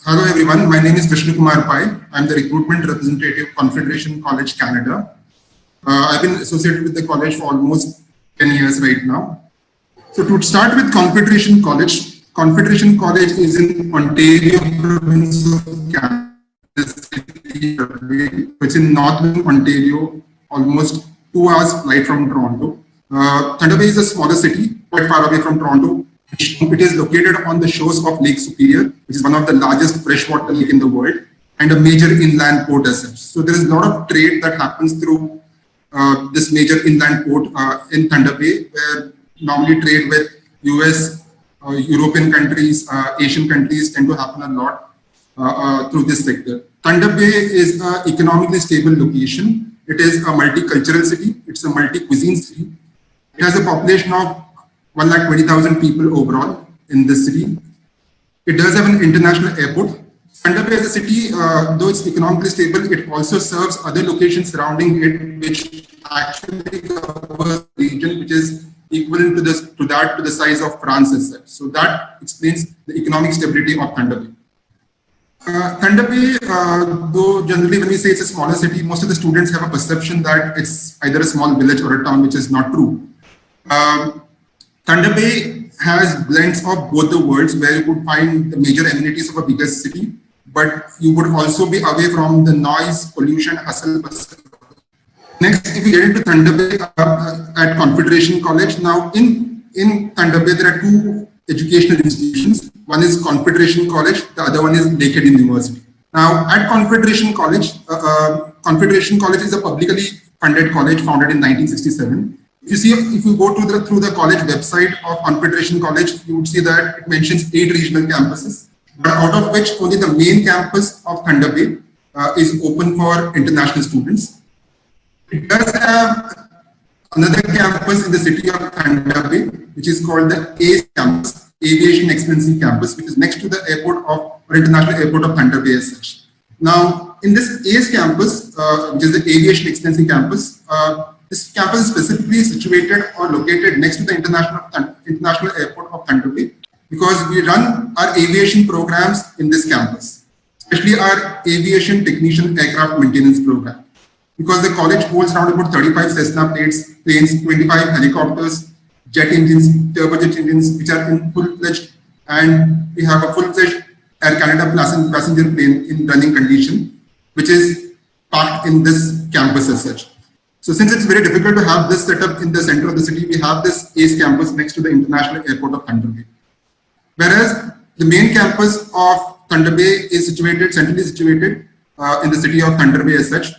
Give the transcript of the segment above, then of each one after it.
Hello everyone, my name is Vishnu Kumar Pai. I'm the recruitment representative Confederation College Canada. I've been associated with the college for almost 10 years right now. So to start with Confederation College is in Ontario province of Canada. It's in northern Ontario, almost 2 hours flight from Toronto. Thunder Bay is a smaller city, quite far away from Toronto. It is located on the shores of Lake Superior, which is one of the largest freshwater lake in the world, and a major inland port as such. So there is a lot of trade that happens through this major inland port in Thunder Bay, where normally trade with US, European countries, Asian countries tend to happen a lot through this sector. Thunder Bay is an economically stable location. It is a multicultural city. It's a multi-cuisine city. It has a population of 120,000 people overall in this city. It does have an international airport. Thunder Bay as a city, though it's economically stable, it also serves other locations surrounding it, which actually covers the region, which is equivalent to the size of France as such. So that explains the economic stability of Thunder Bay. Thunder Bay, though generally when we say it's a smaller city, most of the students have a perception that it's either a small village or a town, which is not true. Thunder Bay has blends of both the worlds, where you would find the major amenities of a bigger city, but you would also be away from the noise, pollution, hustle, bustle. Next, if we get into Thunder Bay at Confederation College, now in Thunder Bay there are two educational institutions. One is Confederation College, the other one is Lakehead University. Now at Confederation College is a publicly funded college founded in 1967. If you go through the college website of Confederation College, you would see that it mentions 8 regional campuses, but out of which only the main campus of Thunder Bay is open for international students. It does have another campus in the city of Thunder Bay, which is called the ACE campus, Aviation Excellency Campus, which is next to the International Airport of Thunder Bay as such. Now, in this ACE campus, which is the Aviation Excellency Campus, this campus is specifically situated or located next to the International Airport of Thunder Bay, because we run our aviation programs in this campus, especially our Aviation Technician Aircraft Maintenance Program. Because the college holds around about 35 Cessna planes, 25 helicopters, jet engines, turbojet engines, which are in full-fledged, and we have a full-fledged Air Canada passenger plane in running condition, which is parked in this campus as such. So since it's very difficult to have this set up in the center of the city, we have this ACE campus next to the International Airport of Thunder Bay. Whereas the main campus of Thunder Bay is centrally situated in the city of Thunder Bay as such,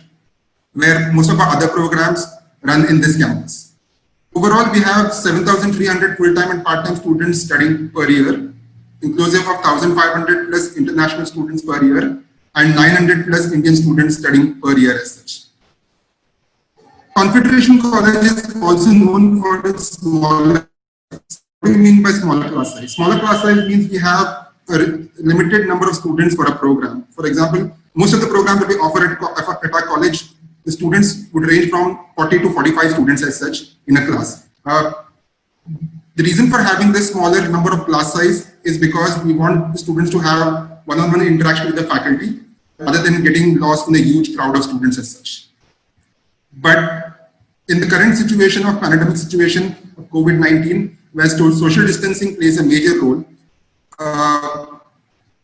where most of our other programs run in this campus. Overall, we have 7,300 full-time and part-time students studying per year, inclusive of 1,500 plus international students per year and 900 plus Indian students studying per year as such. Confederation College is also known for its smaller. What do you mean by smaller class size? Smaller class size means we have a limited number of students for a program. For example, most of the programs that we offer at our college, the students would range from 40 to 45 students as such in a class. The reason for having this smaller number of class size is because we want the students to have one-on-one interaction with the faculty rather than getting lost in a huge crowd of students as such. But in the current situation of pandemic situation of COVID-19, where social distancing plays a major role,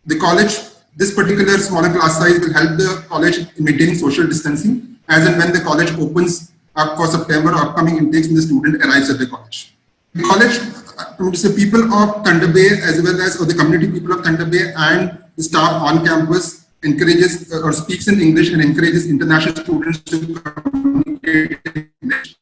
the college, this particular smaller class size will help the college in maintaining social distancing as and when the college opens up for September or upcoming intakes when the student arrives at the college. The college, the people of Thunder Bay as well as the community people of Thunder Bay and the staff on campus encourages or speaks in English and encourages international students to communicate in English.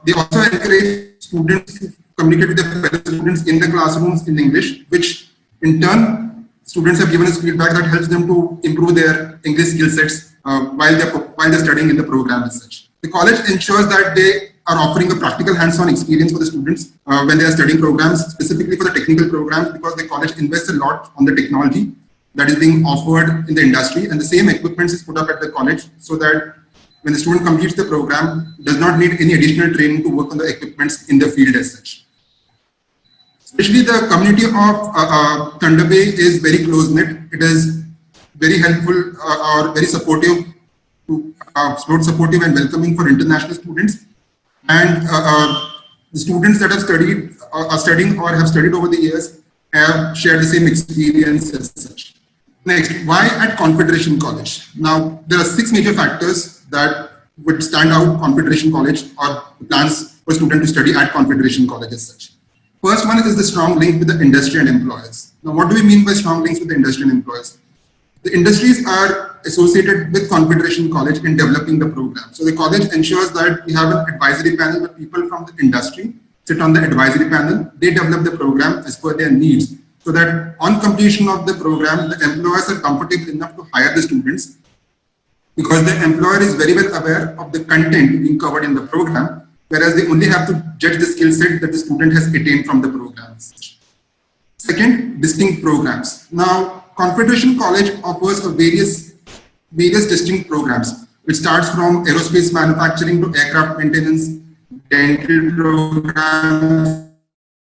They also encourage students to communicate with their fellow students in the classrooms in English, which in turn students have given us feedback that helps them to improve their English skill sets while they're studying in the program as such. The college ensures that they are offering a practical hands-on experience for the students when they are studying programs, specifically for the technical programs, because the college invests a lot on the technology that is being offered in the industry, and the same equipment is put up at the college so that when the student completes the program, does not need any additional training to work on the equipments in the field as such. Especially the community of Thunder Bay is very close-knit. It is very helpful or very supportive, supportive and welcoming for international students. And the students that have studied, are studying or have studied over the years have shared the same experience as such. Next, why at Confederation College? Now, there are 6 major factors that would stand out Confederation College or plans for students to study at Confederation College as such. First one is the strong link with the industry and employers. Now, what do we mean by strong links with the industry and employers? The industries are associated with Confederation College in developing the program. So the college ensures that we have an advisory panel where people from the industry sit on the advisory panel. They develop the program as per their needs, so that on completion of the program, the employers are comfortable enough to hire the students, because the employer is very well aware of the content being covered in the program, whereas they only have to judge the skill set that the student has attained from the program. Second, distinct programs. Now, Confederation College offers various distinct programs. It starts from aerospace manufacturing to aircraft maintenance, dental programs,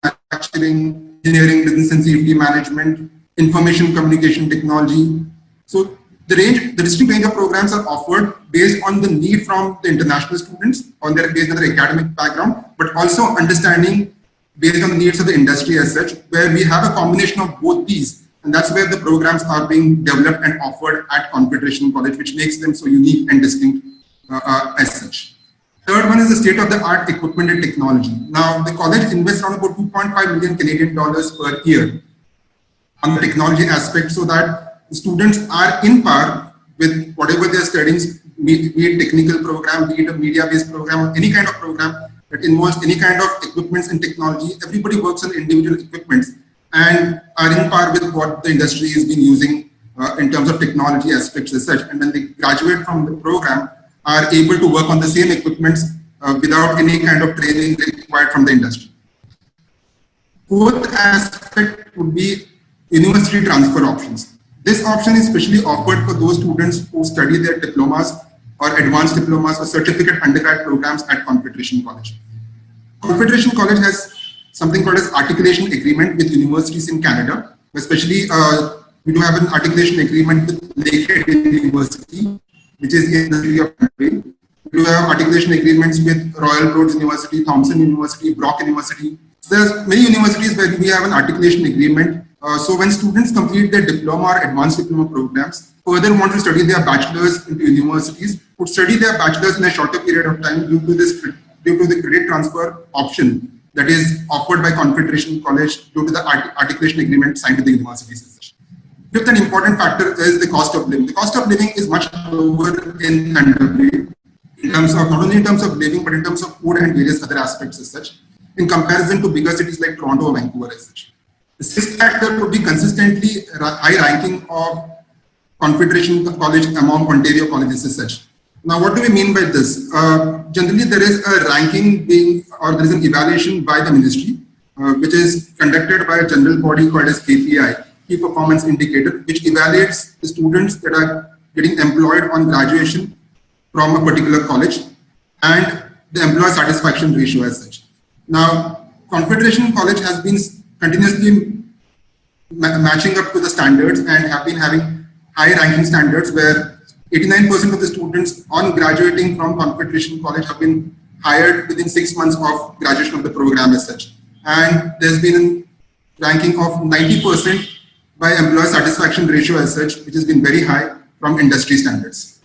manufacturing, engineering, business and safety management, information communication technology. So the distinct range of programs are offered based on the need from the international students, based on their academic background, but also understanding based on the needs of the industry as such, where we have a combination of both these. And that's where the programs are being developed and offered at Confederation College, which makes them so unique and distinct as such. Third one is the state-of-the-art equipment and technology. Now, the college invests around about 2.5 million Canadian dollars per year on the technology aspect, so that the students are in par with whatever they're studying, be it technical program, be it a media-based program, or any kind of program that involves any kind of equipments and technology. Everybody works on individual equipments and are in par with what the industry has been using in terms of technology aspects as such. And when they graduate from the program, are able to work on the same equipments without any kind of training required from the industry. Fourth aspect would be university transfer options. This option is specially offered for those students who study their diplomas or advanced diplomas or certificate undergrad programs at Confederation College. Confederation College has something called as articulation agreement with universities in Canada, especially we do have an articulation agreement with Lakehead University, which is in the city of Montreal. We do have articulation agreements with Royal Roads University, Thompson University, Brock University. So there's many universities where we have an articulation agreement. So when students complete their diploma or advanced diploma programs, further want to study their bachelors into universities, would study their bachelors in a shorter period of time due to the credit transfer option that is offered by Confederation College due to the articulation agreement signed with the universities. Fifth and important factor is the cost of living. The cost of living is much lower in Thunder Bay, in terms of not only in terms of living, but in terms of food and various other aspects as such, in comparison to bigger cities like Toronto or Vancouver as such. The sixth factor would be consistently high ranking of Confederation College among Ontario colleges as such. Now, what do we mean by this? Generally, there is a ranking there is an evaluation by the ministry, which is conducted by a general body called as KPI, Key Performance Indicator, which evaluates the students that are getting employed on graduation from a particular college and the employer satisfaction ratio as such. Now, Confederation College has been continuously matching up to the standards and have been having high ranking standards where 89% of the students on graduating from Confederation College have been hired within 6 months of graduation of the program as such. And there's been a ranking of 90% by employer satisfaction ratio as such, which has been very high from industry standards.